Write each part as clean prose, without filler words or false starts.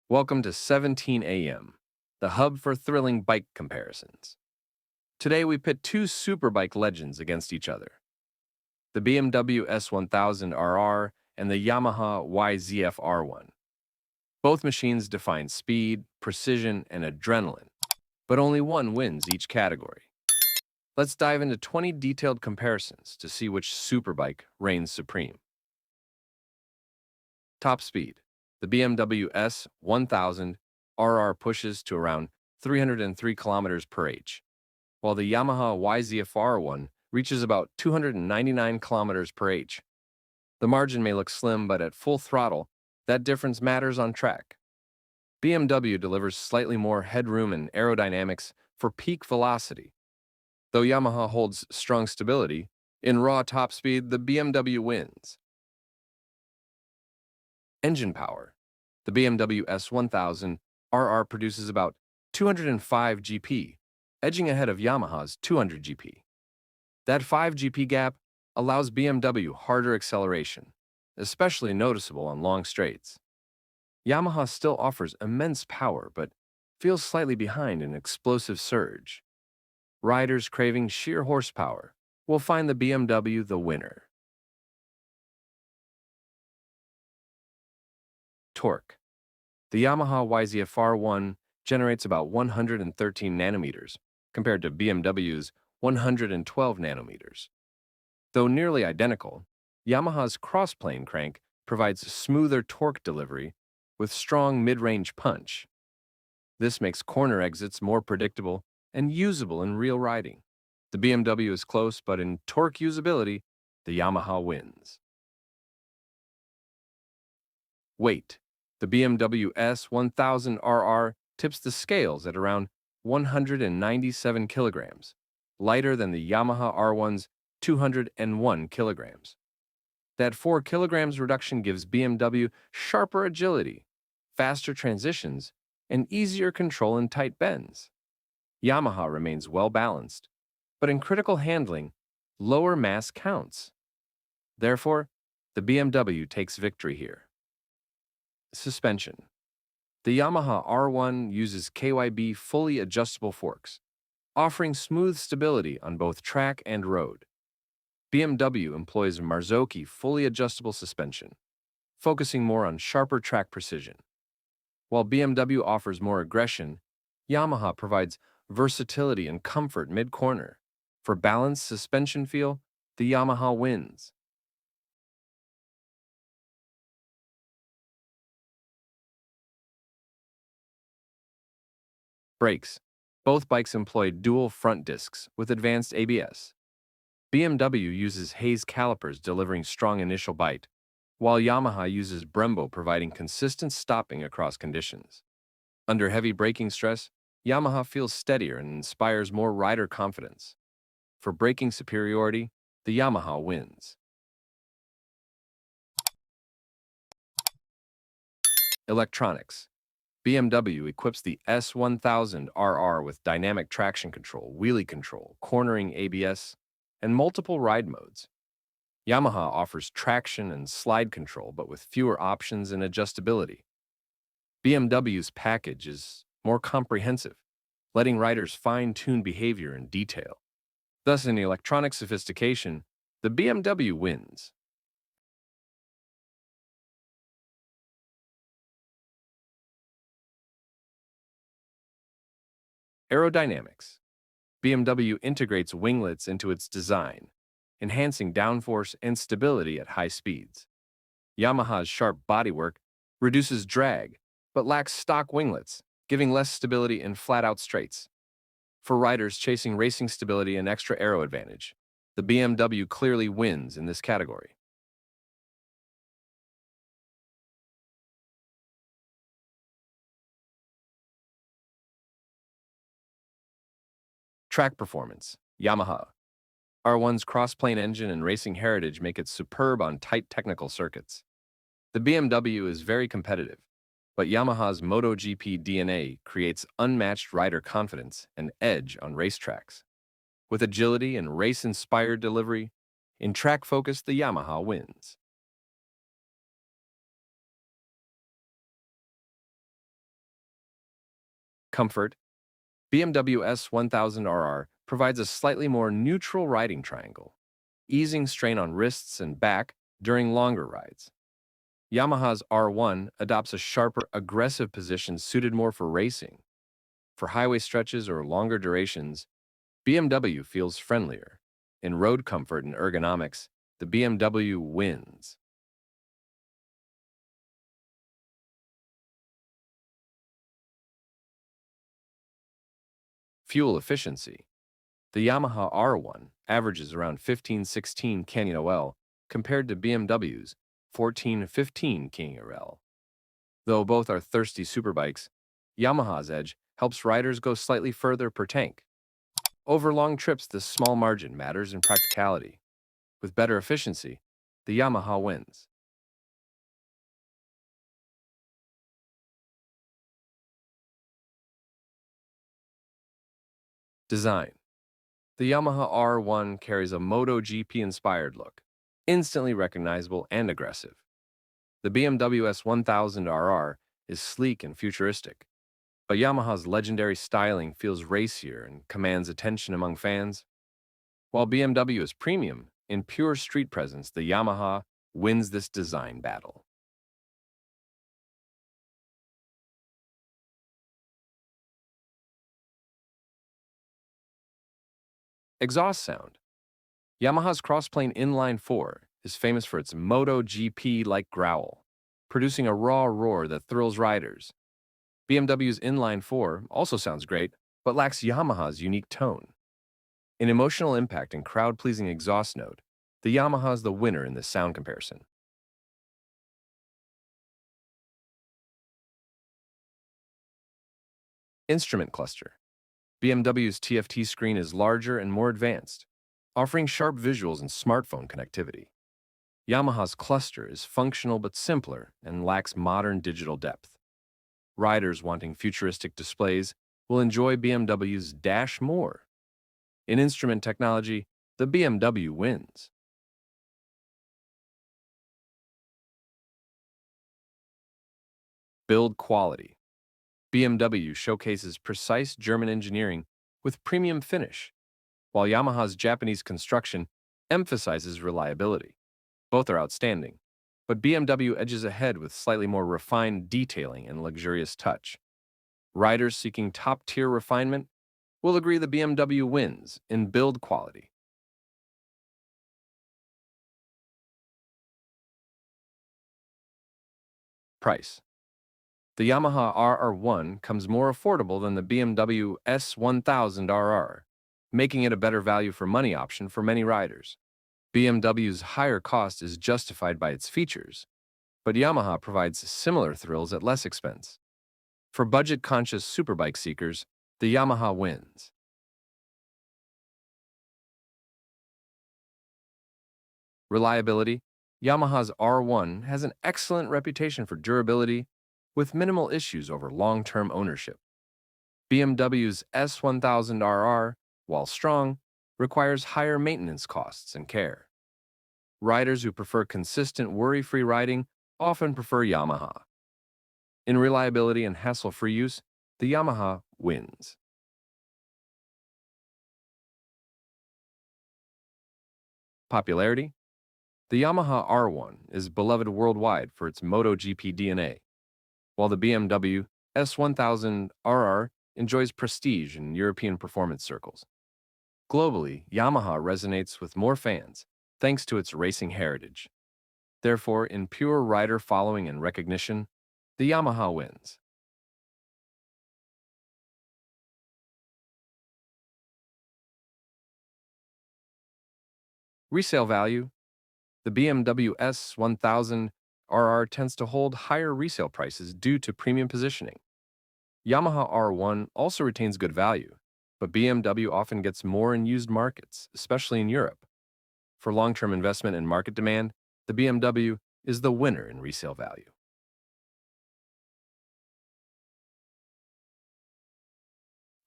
Welcome to 17 AM, the hub for thrilling bike comparisons. Today we pit two superbike legends against each other, the BMW S1000RR and the Yamaha YZF R1. Both machines define speed, precision, and adrenaline, but only one wins each category. Let's dive into 20 detailed comparisons to see which superbike reigns supreme. Top speed. The BMW S1000RR pushes to around 303 kilometers per h, while the Yamaha YZF R1 reaches about 299 kilometers per h. The margin may look slim, but at full throttle, that difference matters on track. BMW delivers slightly more headroom and aerodynamics for peak velocity. Though Yamaha holds strong stability, in raw top speed, the BMW wins. Engine power. The BMW S1000RR produces about 205 GP, edging ahead of Yamaha's 200 GP. That 5 GP gap allows BMW harder acceleration, especially noticeable on long straights. Yamaha still offers immense power, but feels slightly behind in explosive surge. Riders craving sheer horsepower will find the BMW the winner. Torque. The Yamaha YZF R1 generates about 113 nanometers, compared to BMW's 112 nanometers. Though nearly identical, Yamaha's crossplane crank provides smoother torque delivery with strong mid-range punch. This makes corner exits more predictable and usable in real riding. The BMW is close, but in torque usability, the Yamaha wins. Weight. The BMW S1000RR tips the scales at around 197 kilograms, lighter than the Yamaha R1's 201 kilograms. That 4 kilograms reduction gives BMW sharper agility, faster transitions, and easier control in tight bends. Yamaha remains well balanced, but in critical handling, lower mass counts. Therefore, the BMW takes victory here. Suspension. The Yamaha R1 uses KYB fully adjustable forks, offering smooth stability on both track and road. BMW employs Marzocchi fully adjustable suspension, focusing more on sharper track precision. While BMW offers more aggression, Yamaha provides versatility and comfort mid-corner. For balanced suspension feel, the Yamaha wins. Brakes. Both bikes employ dual front discs with advanced ABS. BMW uses Hayes calipers delivering strong initial bite, while Yamaha uses Brembo providing consistent stopping across conditions. Under heavy braking stress, Yamaha feels steadier and inspires more rider confidence. For braking superiority, the Yamaha wins. Electronics. BMW equips the S1000RR with dynamic traction control, wheelie control, cornering ABS, and multiple ride modes. Yamaha offers traction and slide control, but with fewer options and adjustability. BMW's package is more comprehensive, letting riders fine-tune behavior and detail. Thus, in electronic sophistication, the BMW wins. Aerodynamics. BMW integrates winglets into its design, enhancing downforce and stability at high speeds. Yamaha's sharp bodywork reduces drag, but lacks stock winglets, giving less stability in flat-out straights. For riders chasing racing stability and extra aero advantage, the BMW clearly wins in this category. Track performance. Yamaha R1's cross-plane engine and racing heritage make it superb on tight technical circuits. The BMW is very competitive, but Yamaha's MotoGP DNA creates unmatched rider confidence and edge on racetracks. With agility and race-inspired delivery, in track focus, the Yamaha wins. Comfort. BMW S1000RR provides a slightly more neutral riding triangle, easing strain on wrists and back during longer rides. Yamaha's R1 adopts a sharper, aggressive position suited more for racing. For highway stretches or longer durations, BMW feels friendlier. In road comfort and ergonomics, the BMW wins. Fuel efficiency. The Yamaha R1 averages around 15-16 kNOL compared to BMW's 14-15 kNOL. Though both are thirsty superbikes, Yamaha's edge helps riders go slightly further per tank. Over long trips, this small margin matters in practicality. With better efficiency, the Yamaha wins. Design. The Yamaha R1 carries a MotoGP-inspired look, instantly recognizable and aggressive. The BMW S1000RR is sleek and futuristic, but Yamaha's legendary styling feels racier and commands attention among fans. While BMW is premium, in pure street presence, the Yamaha wins this design battle. Exhaust sound. Yamaha's crossplane inline 4 is famous for its MotoGP-like growl, producing a raw roar that thrills riders. BMW's inline 4 also sounds great, but lacks Yamaha's unique tone. In emotional impact and crowd-pleasing exhaust note, the Yamaha is the winner in this sound comparison. Instrument cluster. BMW's TFT screen is larger and more advanced, offering sharp visuals and smartphone connectivity. Yamaha's cluster is functional but simpler and lacks modern digital depth. Riders wanting futuristic displays will enjoy BMW's Dash more. In instrument technology, the BMW wins. Build quality. BMW showcases precise German engineering with premium finish, while Yamaha's Japanese construction emphasizes reliability. Both are outstanding, but BMW edges ahead with slightly more refined detailing and luxurious touch. Riders seeking top-tier refinement will agree the BMW wins in build quality. Price. The Yamaha RR1 comes more affordable than the BMW S1000RR, making it a better value for money option for many riders. BMW's higher cost is justified by its features, but Yamaha provides similar thrills at less expense. For budget-conscious superbike seekers, the Yamaha wins. Reliability. Yamaha's R1 has an excellent reputation for durability, with minimal issues over long-term ownership. BMW's S1000RR, while strong, requires higher maintenance costs and care. Riders who prefer consistent, worry-free riding often prefer Yamaha. In reliability and hassle-free use, the Yamaha wins. Popularity. The Yamaha R1 is beloved worldwide for its MotoGP DNA, while the BMW S1000RR enjoys prestige in European performance circles. Globally, Yamaha resonates with more fans thanks to its racing heritage. Therefore, in pure rider following and recognition, the Yamaha wins. Resale value. The BMW S1000RR tends to hold higher resale prices due to premium positioning. Yamaha R1 also retains good value, but BMW often gets more in used markets, especially in Europe. For long-term investment and market demand, the BMW is the winner in resale value.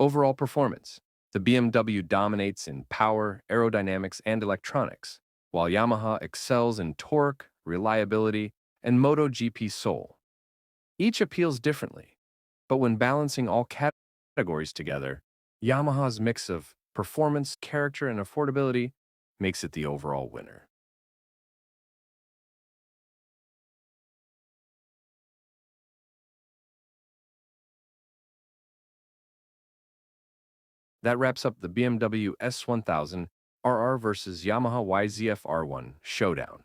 Overall performance. The BMW dominates in power, aerodynamics, and electronics, while Yamaha excels in torque, reliability, and MotoGP soul. Each appeals differently, but when balancing all categories, categories together, Yamaha's mix of performance, character, and affordability makes it the overall winner. That wraps up the BMW S1000RR versus Yamaha YZF R1 showdown.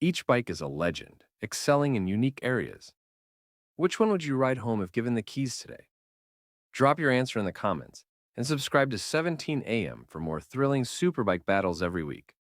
Each bike is a legend, excelling in unique areas. Which one would you ride home if given the keys today? Drop your answer in the comments and subscribe to 17 AM for more thrilling superbike battles every week.